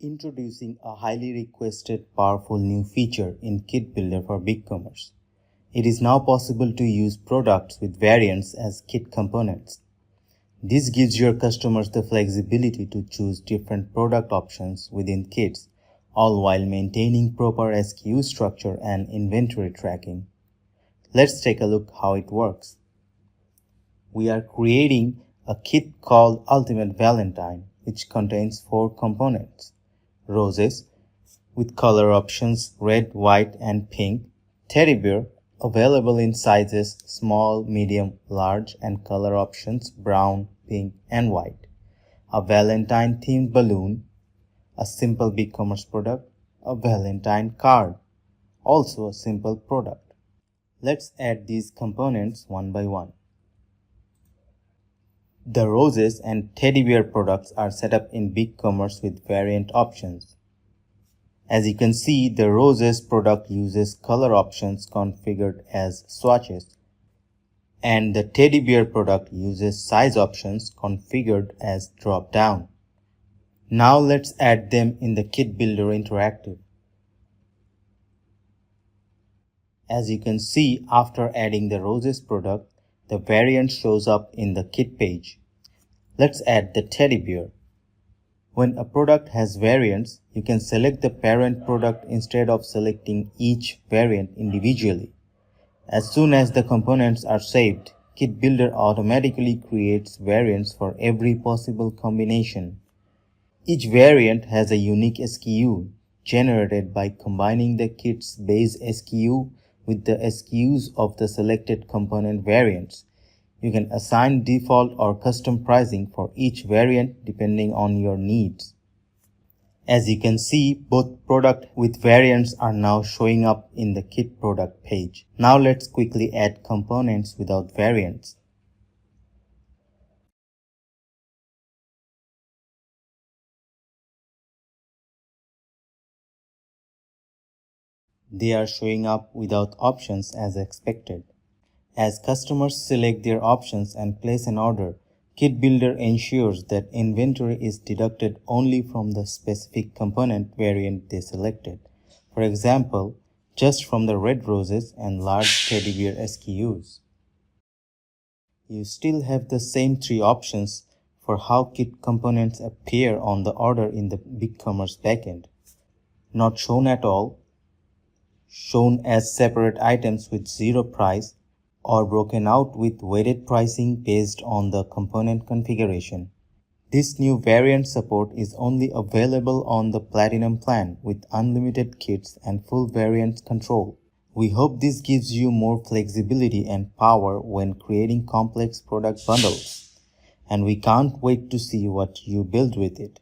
Introducing a highly requested powerful new feature in Kit Builder for BigCommerce. It is now possible to use products with variants as kit components. This gives your customers the flexibility to choose different product options within kits, all while maintaining proper SKU structure and inventory tracking. Let's take a look how it works. We are creating a kit called Ultimate Valentine, which contains 4 components. Roses with color options red, white, and pink. Teddy bear available in sizes small, medium, large, and color options brown, pink, and white. A Valentine themed balloon. A simple BigCommerce product. A Valentine card. Also a simple product. Let's add these components one by one. The roses and teddy bear products are set up in BigCommerce with variant options. As you can see, the roses product uses color options configured as swatches, and the teddy bear product uses size options configured as drop down. Now let's add them in the Kit Builder Interactive. As you can see, after adding the roses product, the variant shows up in the kit page. Let's add the teddy bear. When a product has variants, you can select the parent product instead of selecting each variant individually. As soon as the components are saved, Kit Builder automatically creates variants for every possible combination. Each variant has a unique SKU generated by combining the kit's base SKU with the SKUs of the selected component variants. You can assign default or custom pricing for each variant depending on your needs. As you can see, both product with variants are now showing up in the kit product page. Now let's quickly add components without variants. They are showing up without options as expected. As customers select their options and place an order, Kit Builder ensures that inventory is deducted only from the specific component variant they selected. For example, just from the red roses and large teddy bear SKUs. You still have the same 3 options for how kit components appear on the order in the BigCommerce backend. Not shown at all, shown as separate items with 0 price, or broken out with weighted pricing based on the component configuration. This new variant support is only available on the Platinum plan with unlimited kits and full variant control. We hope this gives you more flexibility and power when creating complex product bundles, and we can't wait to see what you build with it.